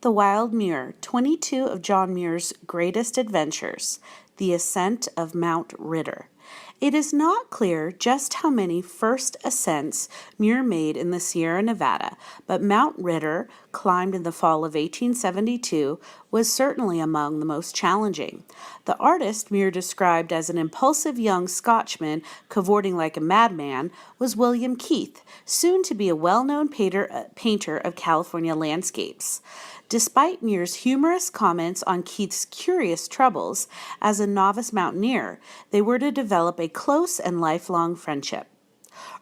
The Wild Muir, 22 of John Muir's greatest adventures, the Ascent of Mount Ritter. It is not clear just how many first ascents Muir made in the Sierra Nevada, but Mount Ritter, climbed in the fall of 1872, was certainly among the most challenging. The artist Muir described as an impulsive young Scotchman cavorting like a madman was William Keith, soon to be a well-known painter of California landscapes. Despite Muir's humorous comments on Keith's curious troubles as a novice mountaineer, they were to develop a close and lifelong friendship.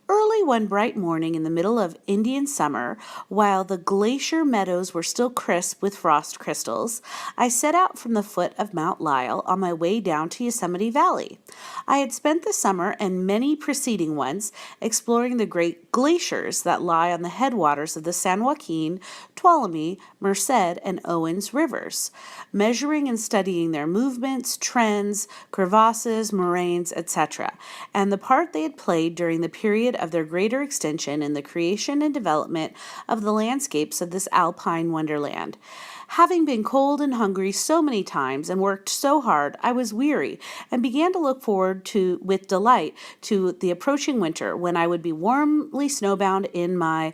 Early one bright morning in the middle of Indian summer, while the glacier meadows were still crisp with frost crystals, I set out from the foot of Mount Lyell on my way down to Yosemite Valley. I had spent the summer and many preceding ones exploring the great glaciers that lie on the headwaters of the San Joaquin, Tuolumne, Merced, and Owens rivers, measuring and studying their movements, trends, crevasses, moraines, etc., and the part they had played during the period of their greater extension in the creation and development of the landscapes of this alpine wonderland. Having been cold and hungry so many times and worked so hard, I was weary and began to look forward with delight to the approaching winter when I would be warmly snowbound in my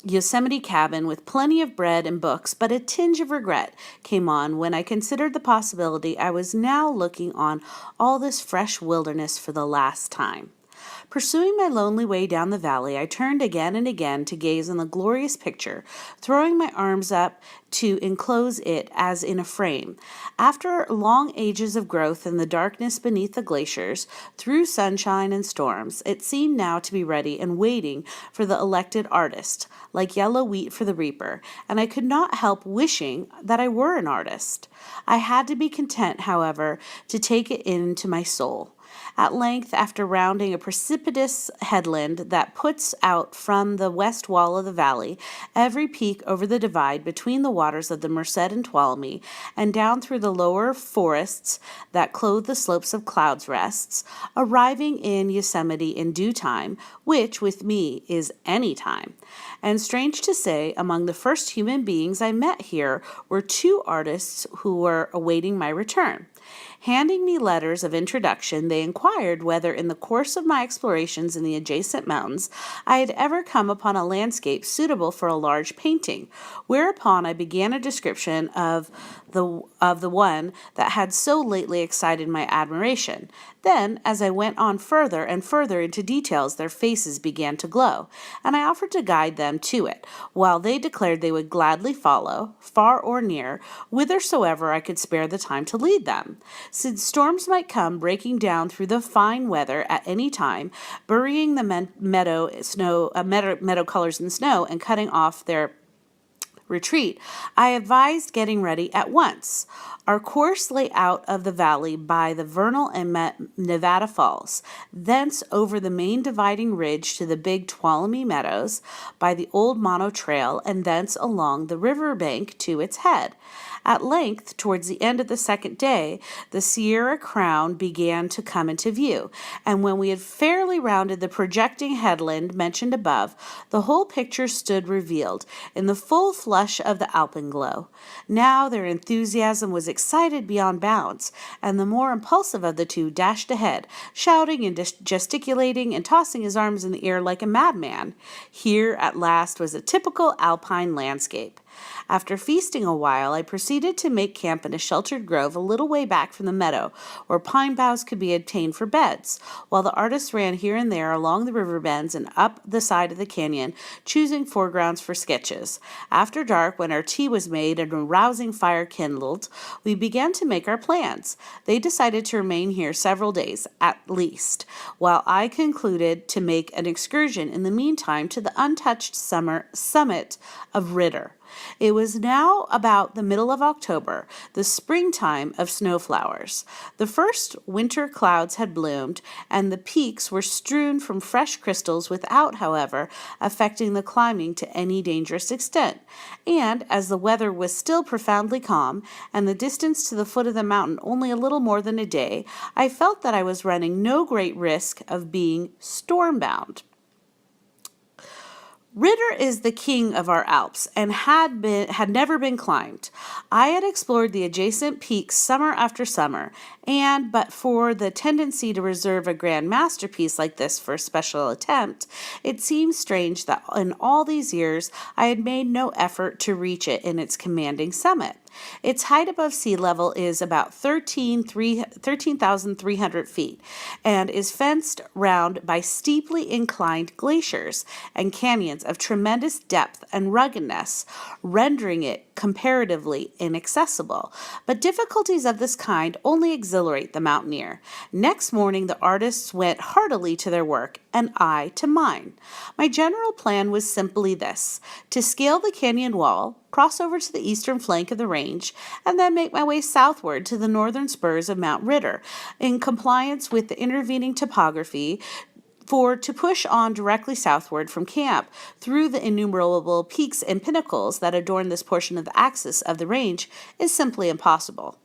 Yosemite cabin with plenty of bread and books, but a tinge of regret came on when I considered the possibility I was now looking on all this fresh wilderness for the last time. Pursuing my lonely way down the valley, I turned again and again to gaze on the glorious picture, throwing my arms up to enclose it as in a frame. After long ages of growth in the darkness beneath the glaciers, through sunshine and storms, it seemed now to be ready and waiting for the elected artist, like yellow wheat for the reaper, and I could not help wishing that I were an artist. I had to be content, however, to take it into my soul. At length, after rounding a precipitous headland that puts out from the west wall of the valley every peak over the divide between the waters of the Merced and Tuolumne, and down through the lower forests that clothe the slopes of Cloud's Rests, arriving in Yosemite in due time, which with me is any time. And strange to say, among the first human beings I met here were two artists who were awaiting my return. Handing me letters of introduction, they inquired whether in the course of my explorations in the adjacent mountains I had ever come upon a landscape suitable for a large painting, whereupon I began a description of the one that had so lately excited my admiration. Then, as I went on further and further into details, their faces began to glow, and I offered to guide them to it, while they declared they would gladly follow, far or near, whithersoever I could spare the time to lead them, since storms might come breaking down through the fine weather at any time, burying the meadow colors in snow and cutting off their retreat. I advised getting ready at once. Our course lay out of the valley by the Vernal and Nevada Falls, thence over the main dividing ridge to the big Tuolumne Meadows by the old Mono Trail, and thence along the river bank to its head. At length, towards the end of the second day, the Sierra Crown began to come into view, and when we had fairly rounded the projecting headland mentioned above, the whole picture stood revealed in the full flush of the alpenglow. Now their enthusiasm was excited beyond bounds, and the more impulsive of the two dashed ahead, shouting and gesticulating and tossing his arms in the air like a madman. Here, at last, was a typical alpine landscape. After feasting a while, I proceeded to make camp in a sheltered grove a little way back from the meadow, where pine boughs could be obtained for beds, while the artist ran here and there along the river bends and up the side of the canyon, choosing foregrounds for sketches. After dark, when our tea was made and a rousing fire kindled, we began to make our plans. They decided to remain here several days, at least, while I concluded to make an excursion in the meantime to the untouched summit of Ritter. It was now about the middle of October, the springtime of snowflowers. The first winter clouds had bloomed, and the peaks were strewn from fresh crystals without, however, affecting the climbing to any dangerous extent. And, as the weather was still profoundly calm, and the distance to the foot of the mountain only a little more than a day, I felt that I was running no great risk of being storm-bound. Ritter is the king of our Alps and had never been climbed. I had explored the adjacent peaks summer after summer, and but for the tendency to reserve a grand masterpiece like this for a special attempt, it seems strange that in all these years I had made no effort to reach it in its commanding summit. Its height above sea level is about 13,300 feet and is fenced round by steeply inclined glaciers and canyons of tremendous depth and ruggedness, rendering it comparatively inaccessible. But difficulties of this kind only exhilarate the mountaineer. Next morning, the artists went heartily to their work, and I to mine. My general plan was simply this: to scale the canyon wall, cross over to the eastern flank of the range, and then make my way southward to the northern spurs of Mount Ritter, in compliance with the intervening topography, for to push on directly southward from camp through the innumerable peaks and pinnacles that adorn this portion of the axis of the range is simply impossible.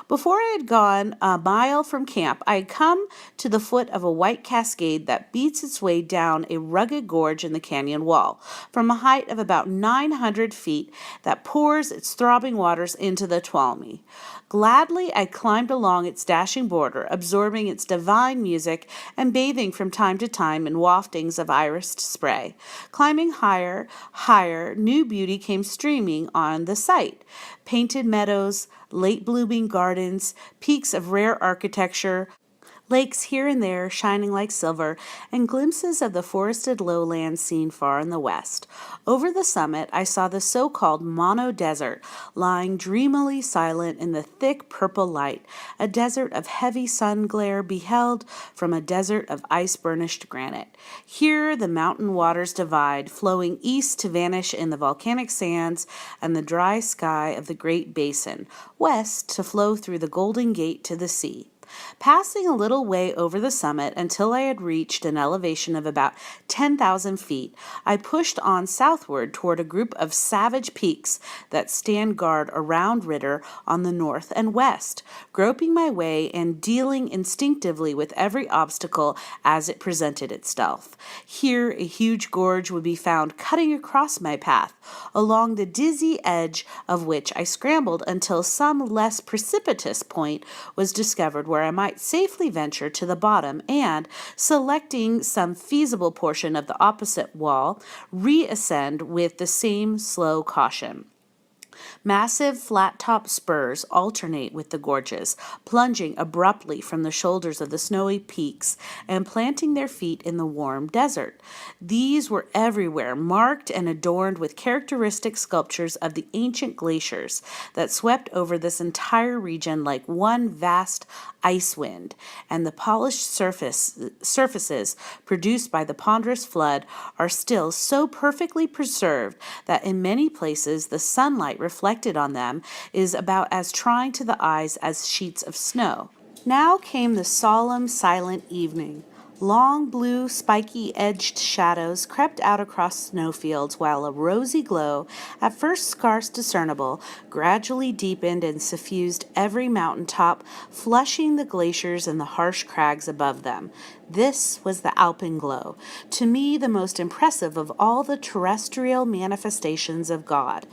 Before I had gone a mile from camp, I had come to the foot of a white cascade that beats its way down a rugged gorge in the canyon wall, from a height of about 900 feet, that pours its throbbing waters into the Tuolumne. Gladly I climbed along its dashing border, absorbing its divine music and bathing from time to time in waftings of irised spray. Climbing higher, higher, new beauty came streaming on the sight. Painted meadows, late blooming gardens, peaks of rare architecture, lakes here and there shining like silver, and glimpses of the forested lowlands seen far in the west. Over the summit I saw the so-called Mono Desert, lying dreamily silent in the thick purple light, a desert of heavy sun glare beheld from a desert of ice-burnished granite. Here the mountain waters divide, flowing east to vanish in the volcanic sands and the dry sky of the Great Basin, west to flow through the Golden Gate to the sea. Passing a little way over the summit until I had reached an elevation of about 10,000 feet, I pushed on southward toward a group of savage peaks that stand guard around Ritter on the north and west, groping my way and dealing instinctively with every obstacle as it presented itself. Here a huge gorge would be found cutting across my path, along the dizzy edge of which I scrambled until some less precipitous point was discovered where I might safely venture to the bottom and, selecting some feasible portion of the opposite wall, reascend with the same slow caution. Massive flat-top spurs alternate with the gorges, plunging abruptly from the shoulders of the snowy peaks and planting their feet in the warm desert. These were everywhere marked and adorned with characteristic sculptures of the ancient glaciers that swept over this entire region like one vast ice wind, and the polished surfaces produced by the ponderous flood are still so perfectly preserved that in many places the sunlight reflected on them is about as trying to the eyes as sheets of snow. Now came the solemn, silent evening. Long blue, spiky-edged shadows crept out across snowfields, while a rosy glow, at first scarce discernible, gradually deepened and suffused every mountain top, flushing the glaciers and the harsh crags above them. This was the alpenglow, to me the most impressive of all the terrestrial manifestations of God.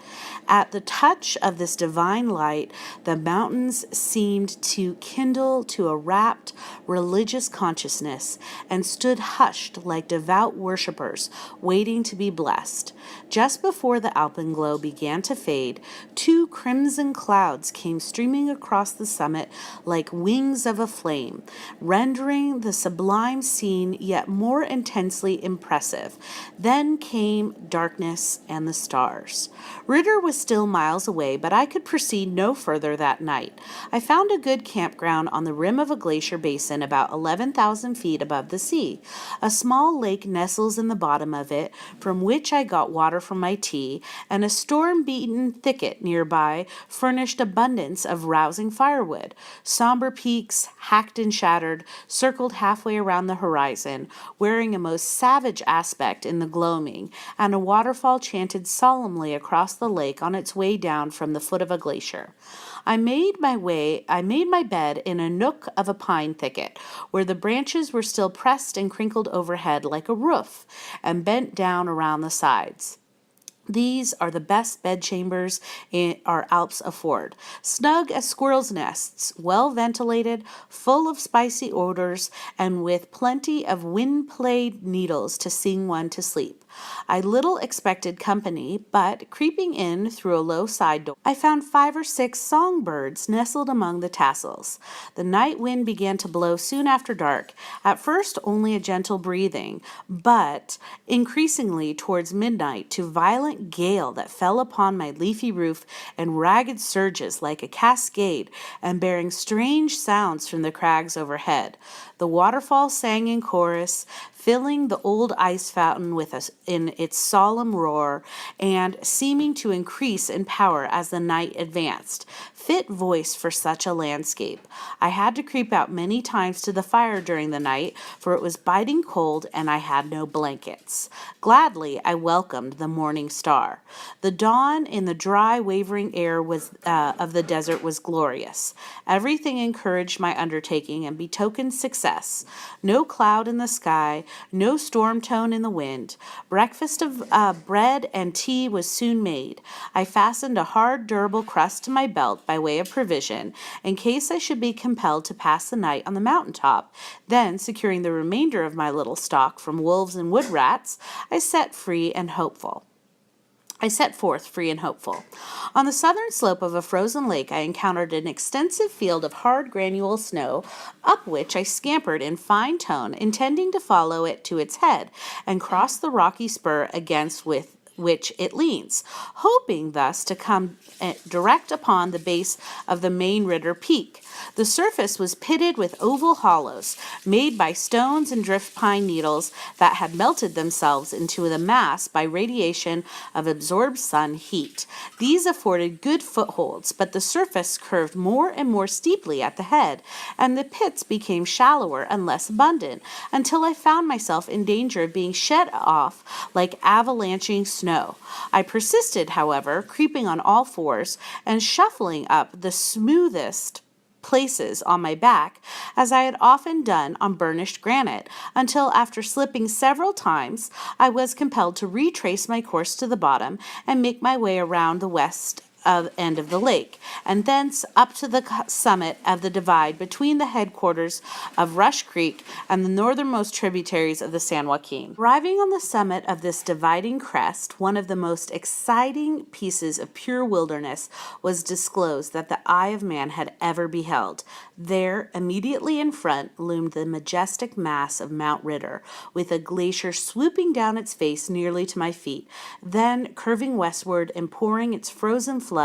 At the touch of this divine light, the mountains seemed to kindle to a rapt, religious consciousness, and stood hushed like devout worshippers, waiting to be blessed. Just before the alpenglow began to fade, two crimson clouds came streaming across the summit like wings of a flame, rendering the sublime scene yet more intensely impressive. Then came darkness and the stars. Ritter was still miles away, but I could proceed no further that night. I found a good campground on the rim of a glacier basin about 11,000 feet above the sea. A small lake nestles in the bottom of it, from which I got water for my tea, and a storm-beaten thicket nearby furnished abundance of rousing firewood. Somber peaks, hacked and shattered, circled halfway around around the horizon, wearing a most savage aspect in the gloaming, and a waterfall chanted solemnly across the lake on its way down from the foot of a glacier. I made my bed in a nook of a pine thicket, where the branches were still pressed and crinkled overhead like a roof, and bent down around the sides. These are the best bedchambers our Alps afford, snug as squirrels' nests, well ventilated, full of spicy odors, and with plenty of wind-played needles to sing one to sleep. I little expected company, but creeping in through a low side door, I found 5 or 6 songbirds nestled among the tassels. The night wind began to blow soon after dark, at first only a gentle breathing, but increasingly towards midnight to violent gale that fell upon my leafy roof in ragged surges like a cascade, and bearing strange sounds from the crags overhead. The waterfall sang in chorus, filling the old ice fountain with us in its solemn roar, and seeming to increase in power as the night advanced. Fit voice for such a landscape. I had to creep out many times to the fire during the night, for it was biting cold and I had no blankets. Gladly I welcomed the morning star. The dawn in the dry, wavering air of the desert was glorious. Everything encouraged my undertaking and betokened success. No cloud in the sky, no storm tone in the wind. Breakfast of bread and tea was soon made. I fastened a hard, durable crust to my belt by way of provision, in case I should be compelled to pass the night on the mountain top. Then, securing the remainder of my little stock from wolves and wood rats, I set forth free and hopeful. On the southern slope of a frozen lake, I encountered an extensive field of hard granule snow, up which I scampered in fine tone, intending to follow it to its head and cross the rocky spur against which it leans, hoping thus to come direct upon the base of the main Ritter peak. The surface was pitted with oval hollows, made by stones and drift pine needles that had melted themselves into the mass by radiation of absorbed sun heat. These afforded good footholds, but the surface curved more and more steeply at the head, and the pits became shallower and less abundant, until I found myself in danger of being shed off like avalanching snow. I persisted, however, creeping on all fours and shuffling up the smoothest places on my back, as I had often done on burnished granite, until after slipping several times, I was compelled to retrace my course to the bottom and make my way around the west end of the lake, and thence up to the summit of the divide between the headquarters of Rush Creek and the northernmost tributaries of the San Joaquin. Arriving on the summit of this dividing crest, one of the most exciting pieces of pure wilderness was disclosed that the eye of man had ever beheld. There, immediately in front, loomed the majestic mass of Mount Ritter, with a glacier swooping down its face nearly to my feet, then curving westward and pouring its frozen flood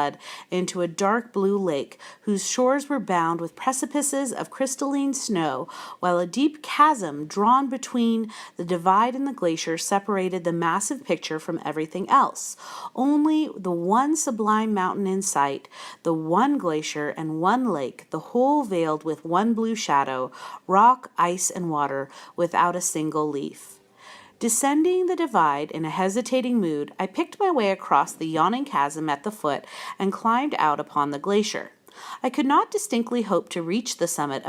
into a dark blue lake, whose shores were bound with precipices of crystalline snow, while a deep chasm drawn between the divide and the glacier separated the massive picture from everything else. Only the one sublime mountain in sight, the one glacier and one lake, the whole veiled with one blue shadow, rock, ice, and water, without a single leaf. Descending the divide in a hesitating mood, I picked my way across the yawning chasm at the foot and climbed out upon the glacier. I could not distinctly hope to reach the summit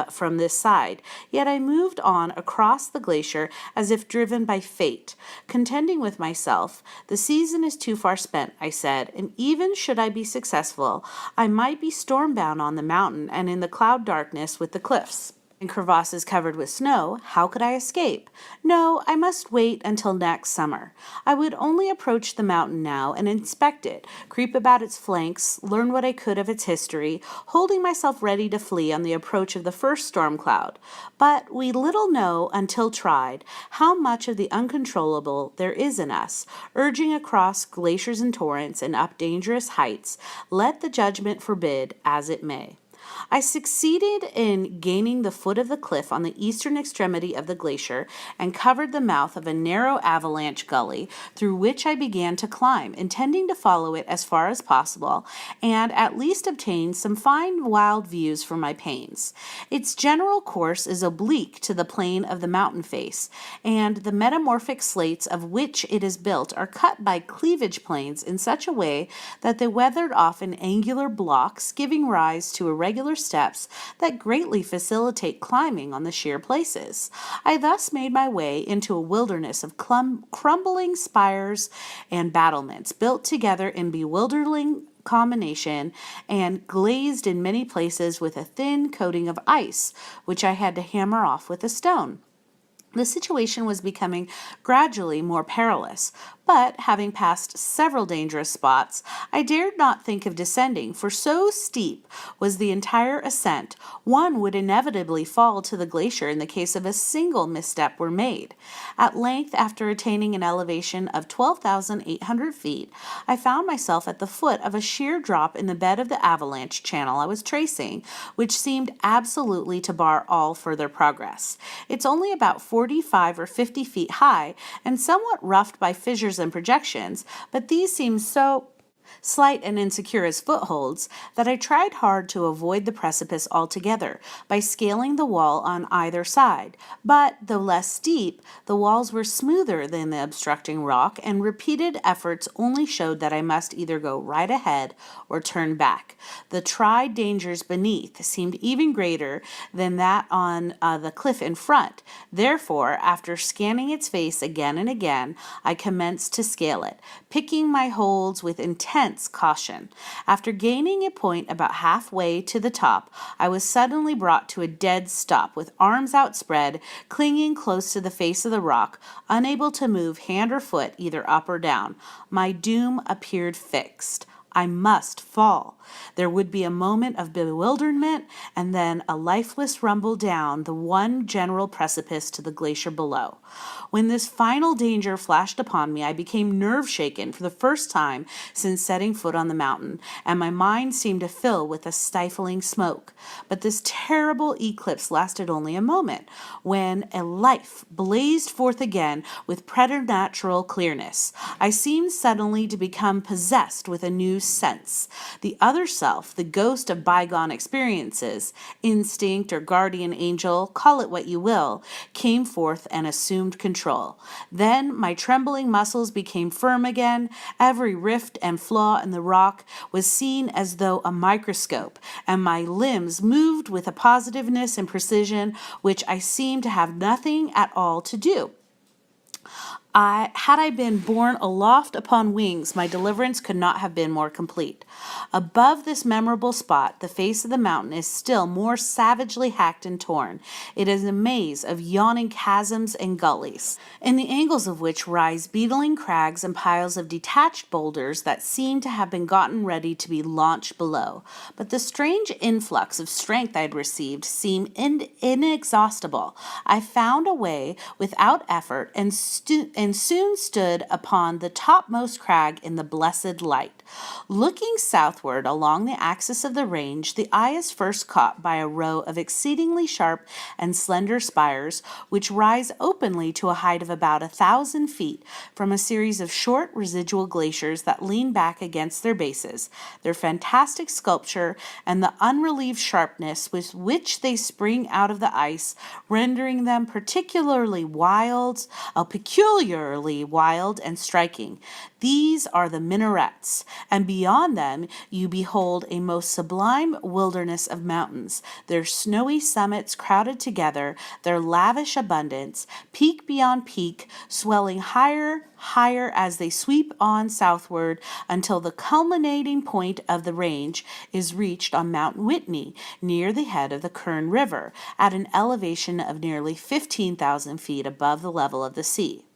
from this side, yet I moved on across the glacier as if driven by fate, contending with myself. The season is too far spent, I said, and even should I be successful, I might be storm-bound on the mountain and in the cloud darkness with the cliffs and crevasses covered with snow. How could I escape? No, I must wait until next summer. I would only approach the mountain now and inspect it, creep about its flanks, learn what I could of its history, holding myself ready to flee on the approach of the first storm cloud. But we little know, until tried, how much of the uncontrollable there is in us, urging across glaciers and torrents and up dangerous heights, let the judgment forbid as it may. I succeeded in gaining the foot of the cliff on the eastern extremity of the glacier and covered the mouth of a narrow avalanche gully through which I began to climb, intending to follow it as far as possible and at least obtain some fine wild views for my pains. Its general course is oblique to the plane of the mountain face, and the metamorphic slates of which it is built are cut by cleavage planes in such a way that they weathered off in angular blocks, giving rise to irregular steps that greatly facilitate climbing on the sheer places. I thus made my way into a wilderness of crumbling spires and battlements, built together in bewildering combination and glazed in many places with a thin coating of ice, which I had to hammer off with a stone. The situation was becoming gradually more perilous, but having passed several dangerous spots, I dared not think of descending, for so steep was the entire ascent, one would inevitably fall to the glacier in the case of a single misstep were made. At length, after attaining an elevation of 12,800 feet, I found myself at the foot of a sheer drop in the bed of the avalanche channel I was tracing, which seemed absolutely to bar all further progress. It's only about 45 or 50 feet high and somewhat roughed by fissures and projections, but these seem so slight and insecure as footholds that I tried hard to avoid the precipice altogether by scaling the wall on either side. But, though less steep, the walls were smoother than the obstructing rock, and repeated efforts only showed that I must either go right ahead or turn back. The tried dangers beneath seemed even greater than that on the cliff in front. Therefore, after scanning its face again and again, I commenced to scale it, picking my holds with intense caution. After gaining a point about halfway to the top, I was suddenly brought to a dead stop, with arms outspread, clinging close to the face of the rock, unable to move hand or foot either up or down. My doom appeared fixed. I must fall. There would be a moment of bewilderment, and then a lifeless rumble down the one general precipice to the glacier below. When this final danger flashed upon me, I became nerve-shaken for the first time since setting foot on the mountain, and my mind seemed to fill with a stifling smoke. But this terrible eclipse lasted only a moment, when a life blazed forth again with preternatural clearness. I seemed suddenly to become possessed with a new sense. The other self, the ghost of bygone experiences, instinct or guardian angel, call it what you will, came forth and assumed control. Then my trembling muscles became firm again. Every rift and flaw in the rock was seen as though a microscope, and my limbs moved with a positiveness and precision which I seemed to have nothing at all to do. Had I been borne aloft upon wings, my deliverance could not have been more complete. Above this memorable spot, the face of the mountain is still more savagely hacked and torn. It is a maze of yawning chasms and gullies, in the angles of which rise beetling crags and piles of detached boulders that seem to have been gotten ready to be launched below. But the strange influx of strength I had received seemed inexhaustible. I found a way without effort and soon stood upon the topmost crag in the blessed light. Looking southward along the axis of the range, the eye is first caught by a row of exceedingly sharp and slender spires, which rise openly to a height of about 1,000 feet from a series of short residual glaciers that lean back against their bases. Their fantastic sculpture and the unrelieved sharpness with which they spring out of the ice, rendering them peculiarly wild and striking. These are the minarets, and beyond them you behold a most sublime wilderness of mountains, their snowy summits crowded together, their lavish abundance, peak beyond peak, swelling higher as they sweep on southward until the culminating point of the range is reached on Mount Whitney, near the head of the Kern River, at an elevation of nearly 15,000 feet above the level of the sea.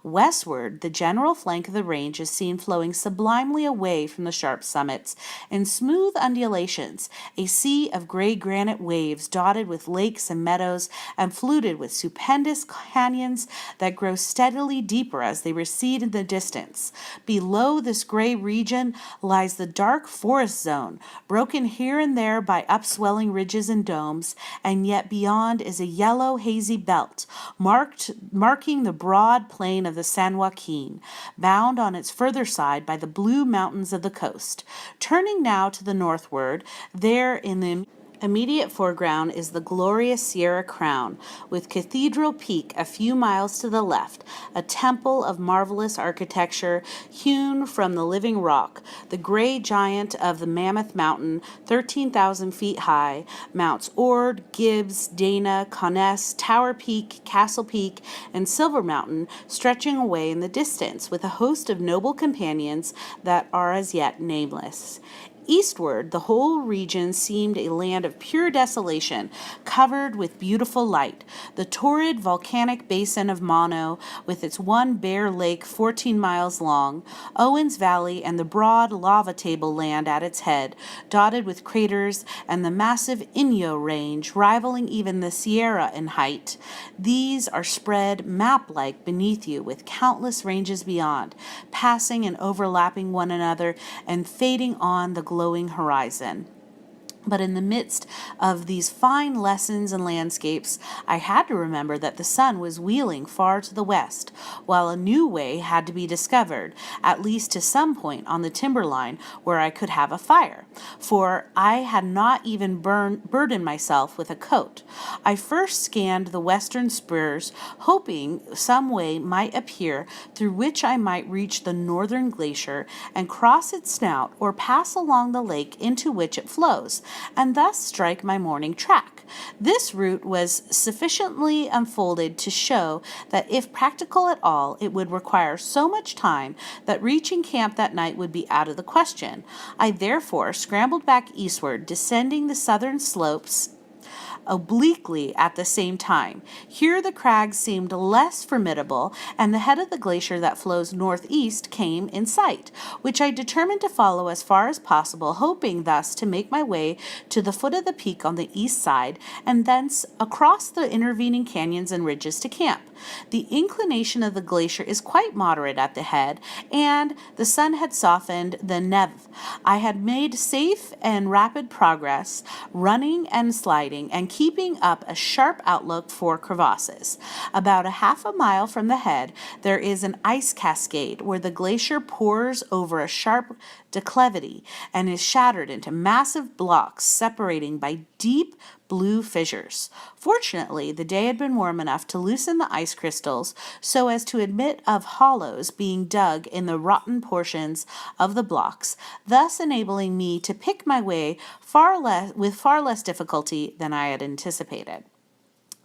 Westward, the general flank of the range is seen flowing sublimely away from the sharp summits in smooth undulations, a sea of gray granite waves dotted with lakes and meadows and fluted with stupendous canyons that grow steadily deeper as they recede in the distance. Below this gray region lies the dark forest zone, broken here and there by upswelling ridges and domes, and yet beyond is a yellow, hazy belt, marking the broad plain of the San Joaquin, bound on its further side by the blue mountains of the coast. Turning now to the northward, there in the immediate foreground is the glorious Sierra Crown, with Cathedral Peak a few miles to the left, a temple of marvelous architecture hewn from the living rock, the gray giant of the Mammoth Mountain, 13,000 feet high, Mounts Ord, Gibbs, Dana, Conness, Tower Peak, Castle Peak, and Silver Mountain stretching away in the distance, with a host of noble companions that are as yet nameless. Eastward, the whole region seemed a land of pure desolation, covered with beautiful light. The torrid volcanic basin of Mono, with its one bare lake 14 miles long, Owens Valley, and the broad lava table land at its head, dotted with craters, and the massive Inyo Range, rivaling even the Sierra in height. These are spread map-like beneath you, with countless ranges beyond, passing and overlapping one another and fading on the glowing horizon. But in the midst of these fine lessons and landscapes, I had to remember that the sun was wheeling far to the west, while a new way had to be discovered, at least to some point on the timberline where I could have a fire, for I had not even burdened myself with a coat. I first scanned the western spurs, hoping some way might appear through which I might reach the northern glacier and cross its snout or pass along the lake into which it flows, and thus strike my morning track. This route was sufficiently unfolded to show that if practical at all, it would require so much time that reaching camp that night would be out of the question. I therefore scrambled back eastward, descending the southern slopes obliquely at the same time. Here the crags seemed less formidable, and the head of the glacier that flows northeast came in sight, which I determined to follow as far as possible, hoping thus to make my way to the foot of the peak on the east side, and thence across the intervening canyons and ridges to camp. The inclination of the glacier is quite moderate at the head, and the sun had softened the neve. I had made safe and rapid progress, running and sliding, and keeping up a sharp outlook for crevasses. About a half a mile from the head, there is an ice cascade where the glacier pours over a sharp declivity and is shattered into massive blocks separating by deep blue fissures. Fortunately, the day had been warm enough to loosen the ice crystals so as to admit of hollows being dug in the rotten portions of the blocks, thus enabling me to pick my way with far less difficulty than I had anticipated.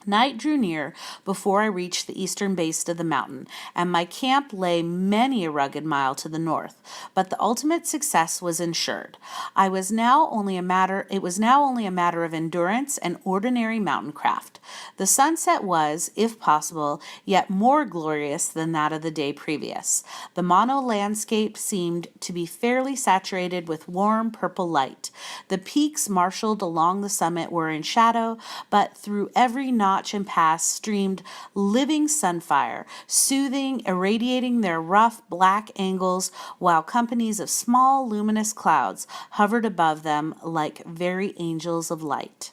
Night drew near before I reached the eastern base of the mountain, and my camp lay many a rugged mile to the north, but the ultimate success was ensured. It was now only a matter of endurance and ordinary mountain craft. The sunset was, if possible, yet more glorious than that of the day previous. The Mono landscape seemed to be fairly saturated with warm purple light. The peaks marshaled along the summit were in shadow, but through every notch and pass streamed living sunfire, soothing, irradiating their rough black angles, while companies of small luminous clouds hovered above them like very angels of light.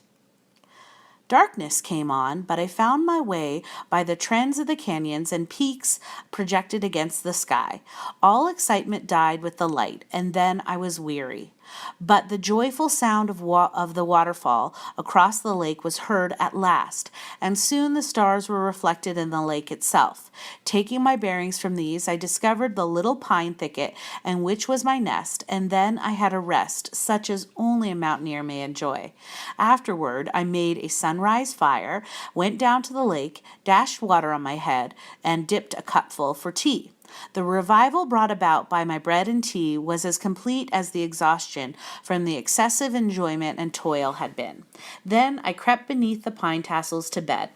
Darkness came on, but I found my way by the trends of the canyons and peaks projected against the sky. All excitement died with the light, and then I was weary. But the joyful sound of the waterfall across the lake was heard at last, and soon the stars were reflected in the lake itself. Taking my bearings from these, I discovered the little pine thicket in which was my nest, and then I had a rest such as only a mountaineer may enjoy. Afterward, I made a sunrise fire, went down to the lake, dashed water on my head, and dipped a cupful for tea. The revival brought about by my bread and tea was as complete as the exhaustion from the excessive enjoyment and toil had been. Then I crept beneath the pine tassels to bed.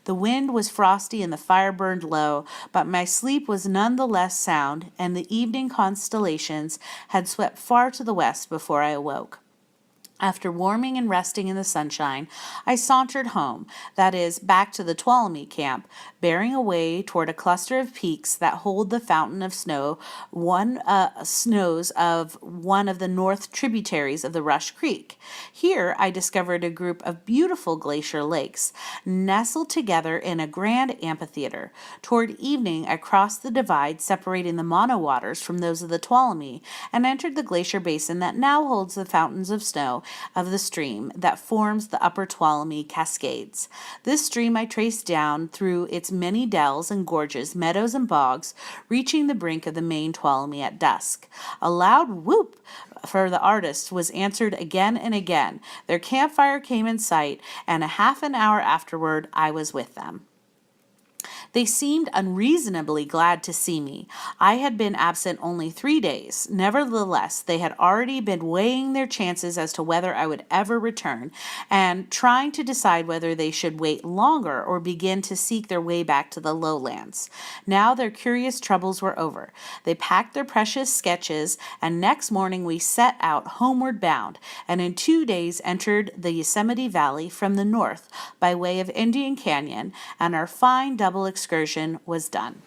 The wind was frosty and the fire burned low, but my sleep was none the less sound, and the evening constellations had swept far to the west before I awoke. After warming and resting in the sunshine, I sauntered home, that is, back to the Tuolumne camp, bearing away toward a cluster of peaks that hold the fountain of snows of one of the north tributaries of the Rush Creek. Here I discovered a group of beautiful glacier lakes, nestled together in a grand amphitheater. Toward evening, I crossed the divide separating the Mono waters from those of the Tuolumne, and entered the glacier basin that now holds the fountains of snow of the stream that forms the upper Tuolumne Cascades. This stream I traced down through its many dells and gorges, meadows and bogs, reaching the brink of the main Tuolumne at dusk. A loud whoop for the artists was answered again and again. Their campfire came in sight, and a half an hour afterward I was with them. They seemed unreasonably glad to see me. I had been absent only 3 days. Nevertheless, they had already been weighing their chances as to whether I would ever return, and trying to decide whether they should wait longer or begin to seek their way back to the lowlands. Now their curious troubles were over. They packed their precious sketches, and next morning we set out homeward bound, and in 2 days entered the Yosemite Valley from the north by way of Indian Canyon, and our fine double excursion was done.